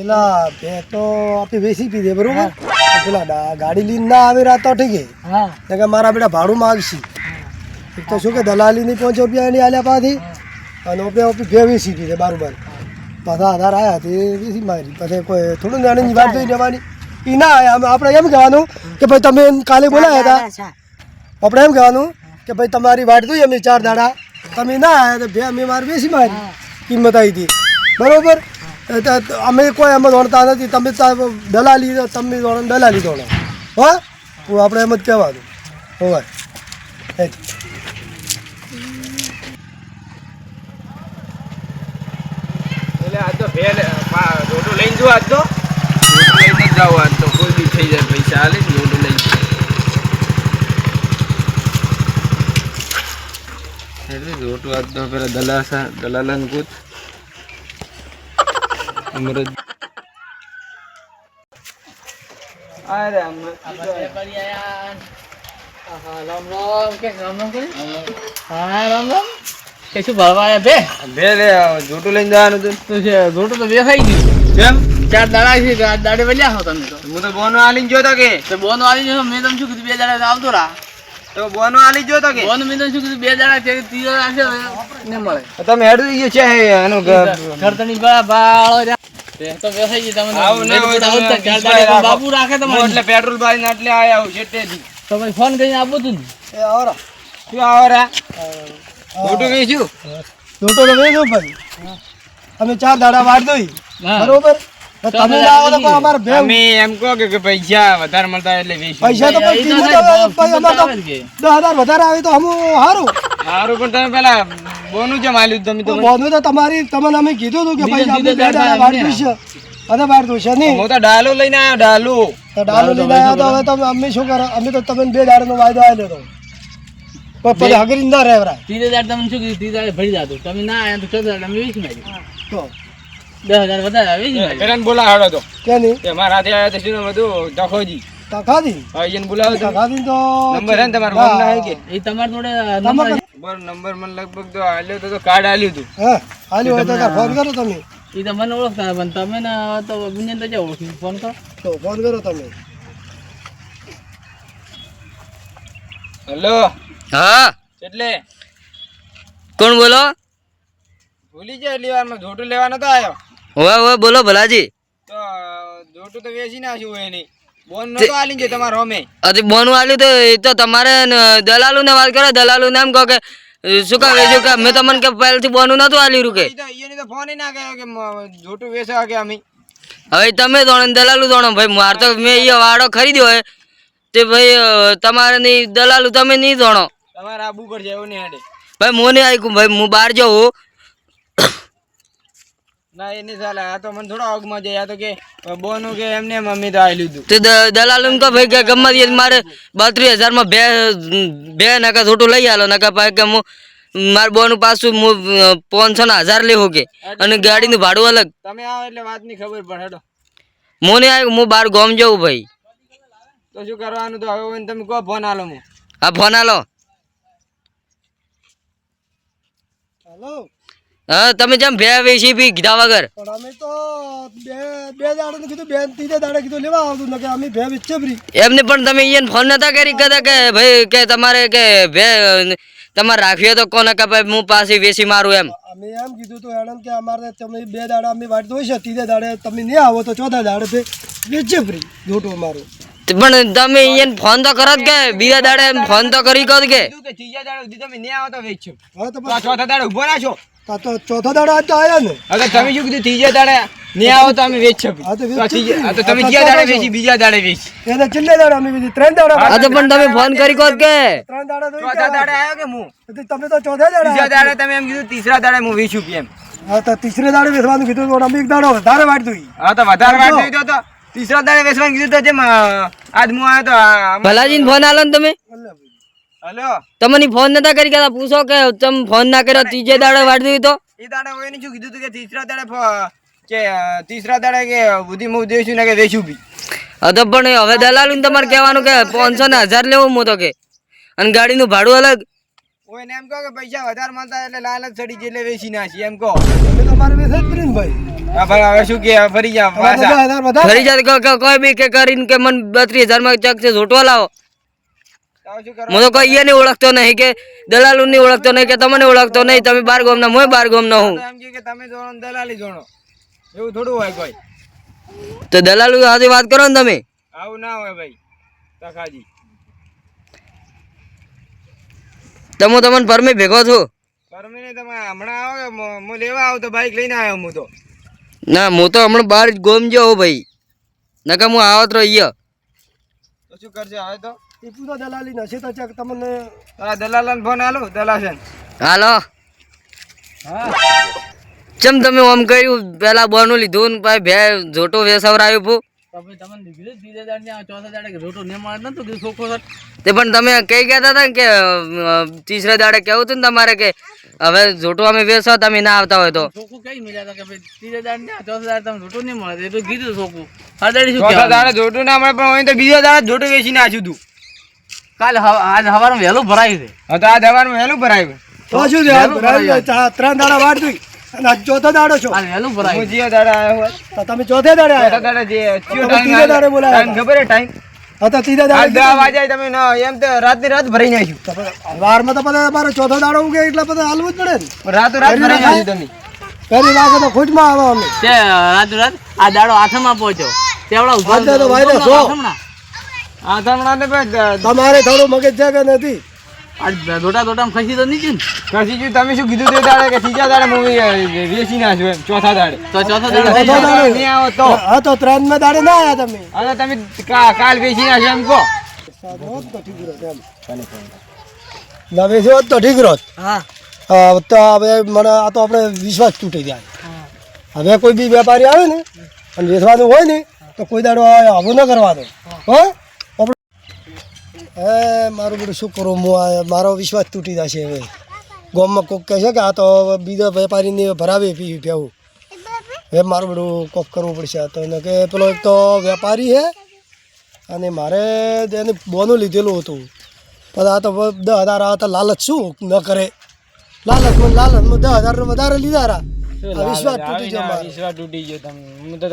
પેલા બે તો આપણે વેચી પીધે બરોબર પેલા ગાડી લઈને ના આવે રાત તો ઠીક હે કે મારા બેટા ભાડું માગશે એક તો શું કે દલાલીની 500 રૂપિયા એની આલ્યા પાછી અને ઓપે બે વેચી પીધે બારોબાર પાછા આધાર આવ્યા તે વેચી મારી પછી કોઈ થોડું નાની વાત જોઈ લેવાની એ ના આપણે એમ કહેવાનું કે ભાઈ તમે કાલે બોલાયા હતા આપણે એમ કહેવાનું કે ભાઈ તમારી વાટ જોઈ અમે 4 દાડા તમે ના આવ્યા તો બે અમે મારી વેચી મારી કિંમત આવી હતી બરોબર અમે કોઈ એમ દોડતા નથી તમે દલાલી તમે દોડો દલાલી દોડો હો હું આપણે એમ જ કહેવાનું હોય એટલે આ તો ભેલ રોટો લઈને જો આજ તો રોટો લઈને જ જાવ આજ તો કોઈ બી થઈ જાય પૈસા હાલે રોટો લઈ એટલે રોટો આજ તો પેલા દલાલાને પૂછ અમરજ અરે રામ રામ કે શું ભાવ આયા બે લે જોટું લઈને જવાનું હતું તો જોટું તો વેખાઈ ગયું કેમ 4 દાડા છે 4 દાડે વલ્યા હો તમે તો હું તો બોનો આલીને જોતો કે તો બોનો આલી જો મેં તમને શું કીધું 2 દાડા આવતો રા તો બોનો આલી જોતો કે બોનો મેં તમને શું કીધું 2 દાડા છે 30 આવશે ને મળે તમે હેડું ગયો છે એનું ઘરતણી બાળો તો વેખાઈ ગઈ તમને આવ ને 4 દાડા બાબુ રાખે તમારે એટલે પેટ્રોલ બારીને એટલે આયા હું છેટેથી તો ભાઈ ફોન કરીને આપો તું એ આવરા શું આવરા ફોટો વેચ્યું ફોટો તો વેચો ભાઈ અમે 4 દાડા વાટ દોઈ બરોબર તમે આવો તો અમાર બે અમે એમ કહો કે પૈસા વધારે મળતા એટલે વેચી પૈસા તો પણ કિંમત અમાર તો 10000 વધારે આવે તો હમું હારું પણ તમે પેલા બોનું કેમ આલ્યું તમે તો બોનું તો તમારી તમને અમે કીધું હતું કે પૈસા આપણે 2 દાડા વાટ દોઈશું અને વાટ દોઈશું નહીં હું તો ડાલો લઈને આવ્યો ડાલો લઈને આવ્યો તો હવે તમે અમે શું કરો અમે તો તમને 2 દાડાનો વાયદો આલ્યો તો પછી હગરી ના રહેવરા 30000 તમને શું કીધું 30000 ભરી જાતો તમે ના આયા તો 14000 અમે વેચી નાખી તો 10000 વધારે વેચી નાખી પેલાને બોલાવડો તો કે નહીં કે મારા હાથે આયા તો શું બધું તખોજી તખાદી હા એને બોલાવો તખાદી તો નંબર હે ને તમારો ફોન ના હે કે એ તમાર જોડે નંબર મને લગભગ તો આલ્યો તો કાર્ડ આલ્યું હતું હે આલ્યો હોય તો ફોન કરો તમે એ તો મને ઓળખતા પણ તમે ને તો બુનિયન તો જાવ ફોન કરો તો ફોન કરો તમે હેલો હા એટલે કોણ બોલો ભૂલી જાય એટલી વારમાં જોટું લેવા નતો આવ્યો હવે બોલો ભલાજી તો જોટું તો વેચી નાખ્યું હોય નહીં બોન નતો આલી છે તમારો અમે અરે બોનું આલ્યું તો એ તો તમારે દલાલુ ને વાત કરે દલાલુ ને એમ કહો કે શું કા વેચ્યું કે મેં તમને કે પહેલથી બોનું નતું આલ્યું કે એને તો ફોન ના કર્યો કે જોટું વેચવા કે અમે હવે તમે દોણો દલાલુ દોણો ભાઈ માર તો મેં એ વાડો ખરીદ્યો હોય તે ભાઈ તમારે નહીં દલાલુ તમે નહીં દોણો તમારે આબુ પર છે એવું નહીં હાડે ભાઈ મોને આઈકું ભાઈ હું બહાર જાઉં ના એ નહીં ચાલે આ તો મને થોડો આગમાં જાય આ તો કે બોનું કે એમને મમ્મી તો આઈ લીધું તે દલાલુ ને કહો ભાઈ કે ગમે તે મારે 32000 માં બે નકા છોટું લઈ આલો નકા ભાઈ કે હું મારે બોનું પાછું હું 500,000 લેવું કે અને ગાડીનું ભાડું અલગ તમે આવો એટલે વાત ની ખબર પડે હેડો મોને આવ્યું હું બહાર ગામ જાઉં ભાઈ તો શું કરવાનું તો હવે તમે કહો ફોન આલો હું હા ફોન આલો હેલો હા તમે જેમ બે વેચી બી કીધા વગર પણ અમે તો બે દાડા કીધું બે 3 દાડા કીધું લેવા આવતું ને કે અમે બે વેચે ફરી એમને પણ તમે એને ફોન નતા કરી કહેતા કે ભાઈ કે તમારે કે બે તમારે રાખીએ તો કોને કે ભાઈ હું પાછી વેચી મારું એમ અમે એમ કીધું તો એમ કે અમારે તમે 2 દાડા અમે વાટ દોઈ છે 3 દાડે તમે નહીં આવો તો 4થા દાડે વેચે ફરી જોટું અમારું પણ તમે એને ફોન તો કરો કે બીજા દાડે ફોન તો કરી કહો કે ત્રીજા દાડે સુધી તમે નહીં આવો તો વેચો હા તો ચોથા દાડે ઉભો ના છો તો 4થા દાડા આજ તો આયા ને અગર તમે શું કીધું ત્રીજા દાડે નહીં આવો તો અમે વેચો હા તો તો તમે કયા દાડે વેચી બીજા દાડે વેચી એને છેલ્લે દાડા અમે વેચી 3 દાડા હા તો પણ તમે ફોન કરી કહો કે 3 દાડા દોઈ ચોથા દાડે આવ્યો કે હું તમે તો 4થા દાડા ત્રીજા દાડે તમે એમ કીધું ત્રીસરા દાડે હું વેચું એમ હા તો 3રે દાડે વેચવાનું કીધું તો અમે 1 દાડો વધારે વાટ દોઈ હા તો વધારે વાત નહીં તો ત્રીસરા દાડે વેચવાનું કીધું તો જેમ આજ હું આવ્યો તો ભલાજીને ફોન આલો ને તમે હેલો તમને ફોન નતા કરી કહેતા પૂછો કે તમે ફોન ના કર્યો ત્રીજે દાડે વાટ દીધી તો એ દાડે હોય ને શું કીધું તું કે ત્રીસરા દાડે કે ત્રીસરા દાડે કે બુદ્ધિ હું દેશું ને કે વેચું બી હા તો પણ હવે દલાલુ ને તમારે કહેવાનું કે 500 ને 1000 લેવું હું તો કે અને ગાડીનું ભાડું અલગ ઓય ને એમ કહો કે પૈસા વધારે મળતા એટલે લાલચ ચડી એટલે વેચી નાખી એમ કહો તમે તમારે વેચે જ ને ભાઈ હા ભાઈ હવે શું કે ફરી જા હવે 10,000 વધારે. ફરી જાય કોઈ બી કે કરીને કે મને 32,000 માં ચક છે ઝોટવા લાવો. હું તો કોઈ ઈ નહીં ઓળખતો નહીં કે દલાલુ નહીં ઓળખતો નહીં કે તમને ઓળખતો નહીં. તમે બાર ગામના મોય બાર ગામના હું. એમ કે તમે જોણો ને દલાલી જોણો એવું થોડું હોય કોઈ. તો દલાલુ સાથે વાત કરો ને તમે. આવું ના હોય ભાઈ તખાજી. તમે તમને પરમે ભેગો છો. પરમીને તમે હમણાં આવો કે હું લેવા આવું તો બાઈક લઈને આવ્યો હું તો. ના હું તો હમણાં બહાર ગોમ જો ભાઈ નકા હું આવત રહો અહીંયા. તો શું કરશે હવે તો ટીપુ તો દલાલી નથી તો ચક તમને તારા દલાલાને ફોન આલો દલાશન. હાલો હા ચમ તમે ઓમ કર્યું પેલા બોનું લીધું ને ભાઈ ભે ઝોટો વેસવરાયો પો. તમે તમને દીધું ત્રીજા દાડે ચોથા દાડે જોટો ને મળે નતું કીધું છોકરો સર. તે પણ તમે કઈ કહેતા હતા ને કે તીસરા દાડે કેવું હતું ને તમારે કે હવે ઝોટો અમે વેચો તમે ના આવતા હોય તો. છોકરું કઈ મળ્યા હતા કે ભાઈ ત્રીજા દાડે ચોથા દાડે તમે જોટો નહીં મળે એટલું કીધું છોકરું. ચોથા દાડે જોટું ના મળે પણ તો બીજા દાડે જોટો વેચી નાખ્યું તું. કાલે આજ સવારમાં વહેલું ભરાયું છે. હા તો આજ સવારમાં વહેલું ભરાયું. તો શું છે? 3 દાડા વાટ જોઈ અને આજ ચોથો દાડો છો. વહેલું ભરાયું. હું જીઓ દાડે આવ્યો હોત. તો તમે ચોથે દાડે ચોથા આવ્યા. દાડે જે ત્રીજા દાડે બોલાવ્યા. ટાઈમ ખબર હે ટાઈમ? હા તો ત્રીજા દાડે 10 વાગ્યા તમે એમ તો રાતની રાત ભરાઈ નાખ્યું. તો પછી વારમાં તો પછી અમારો ચોથો દાડો ઉગે એટલે પછી હાલવું જ પડે ને. રાતો રાત ભરાઈ નાખ્યું તમે. પહેલી લાગે તો ખોટમાં આવો અમે. તે રાત રાત આ દાડો આથમમાં પહોંચ્યો. તેવડા ઉભા આજે તો ભાઈ ને સો. આથમણા ને તમારે થોડું મગજ છે કે નથી? આજ દોટા દોટામાં ખસી તો નહીં ને. ખસી ગયું. તમે શું કીધું તે દાડે કે ત્રીજા દાડે મૂવી વેચી નાખ્યું એમ ચોથા દાડે. તો ચોથા દાડે નહીં આવો તો. હા તો 3 માં દાડે ના આવ્યા તમે. હવે તમે કાલ વેચી નાખ્યો એમ કહો. ના વેચ્યો હોત તો ઠીક રોત. હા તો હવે મને આ તો આપણે વિશ્વાસ તૂટી જાય. હવે કોઈ બી વેપારી આવે ને અને વેચવાનું હોય ને તો કોઈ દાડો આવું ન કરવાનો. હો હે મારું બધું શું કરું હું આ મારો વિશ્વાસ તૂટી જશે હવે. ગામમાં કોક કહે છે કે આ તો બીજા વેપારીને ભરાવે પીવું. હવે મારું બધું કોક કરવું પડશે. તો એને કે પેલો એક તો વેપારી છે અને મારે એને બોનું લીધેલું હતું પણ આ તો 10,000 આ તો લાલચ શું ન કરે. લાલચમાં 10,000 વધારે લીધા રા. વિશ્વાસ તૂટી ગયો મારો. વિશ્વાસ તૂટી ગયો તમે. હું તો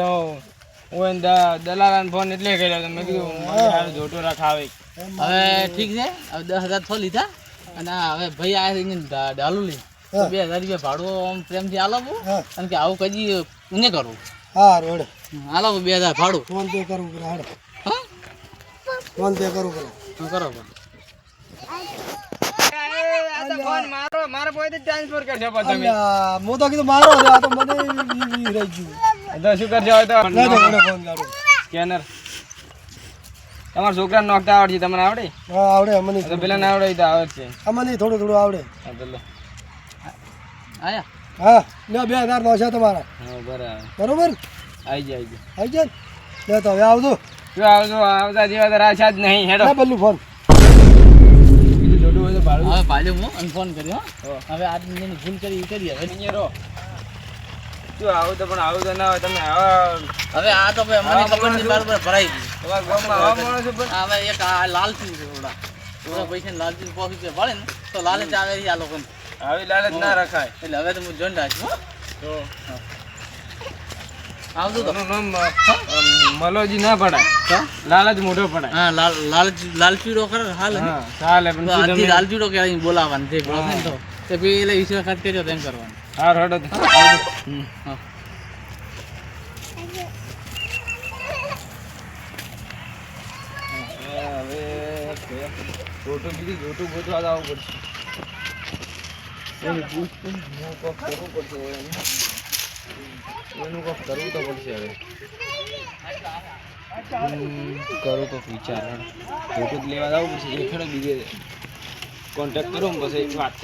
હું દલાલાને ફોન એટલે કર્યો તમે કીધું જોટો રાખાવે. હવે ઠીક છે. હવે 10,000 થો લીધા અને હવે ભાઈ આ ડાલુ લી 2,000 રૂપિયા ભાડું આમ પ્રેમથી આલો અને કે આવું કદી નહીં કરવું. હા રોડ આલો 2,000 ભાડું. ફોન પે કરવું પડે. હાડો હા ફોન પે કરવું પડે. કરો મારો પોતે ટ્રાન્સફર કરજો તમે. અલ્યા, હું તો કીધું મારો હતો, આ તો મને ઈ રહી ગયું. તો શું કરજો હવે તો ના તો મને ફોન લાવો. સ્કેનર તમારા છોકરાને નોખતા આવડે છે? તમને આવડે? હા આવડે અમને. તો પેલા ના આવડે તો આવડે છે. અમને થોડું થોડું આવડે. હા તો લો આયા. હા લે 2,000 નો છે તમારા. હા બરાબર બરોબર આવી જાય આવી જાય લે તો હવે આવજો. શું આવજો આવતા જેવા તો રાશા જ નહીં. હેડો ના બલ્લુ ફોન હવે ભાલે હું અને ફોન કર્યો. હવે આજ મેં ભૂલ કરી એ કરી. હવે નહીં રહો શું આવું તો પણ આવું તો ના હોય. તમે હવે આ તો મને ખબર નહીં બરાબર ભરાઈ ગઈ. તમારા ગામમાં આવા માણસો પણ હવે એક આ લાલચી છે થોડા પૈસા લાલચી પોકી છે ભળે ને તો લાલચ આવે છે આ લોકોને. આવી લાલચ ના રખાય. એટલે હવે તો હું જોઈને રાખું. તો આવજો તો મલોજી ના પડાય. લાલચ મોઢો પડાય. હા લાલચીડો ખરો હાલ ચાલે પણ લાલચીડો કે બોલાવવાનું તે તો તે પેલે વિશ્વાસ ખાત કર્યો તેમ કરવાનું. હા હડો હવે ફોટો બીજું જોટું ગોતવા આવવું પડશે. એનું કરવું તો પડશે. હવે કરો તો વિચાર ફોટો લેવા જવું પડશે. એ ખરો બીજે કોન્ટેક્ટ કરો પછી વાત.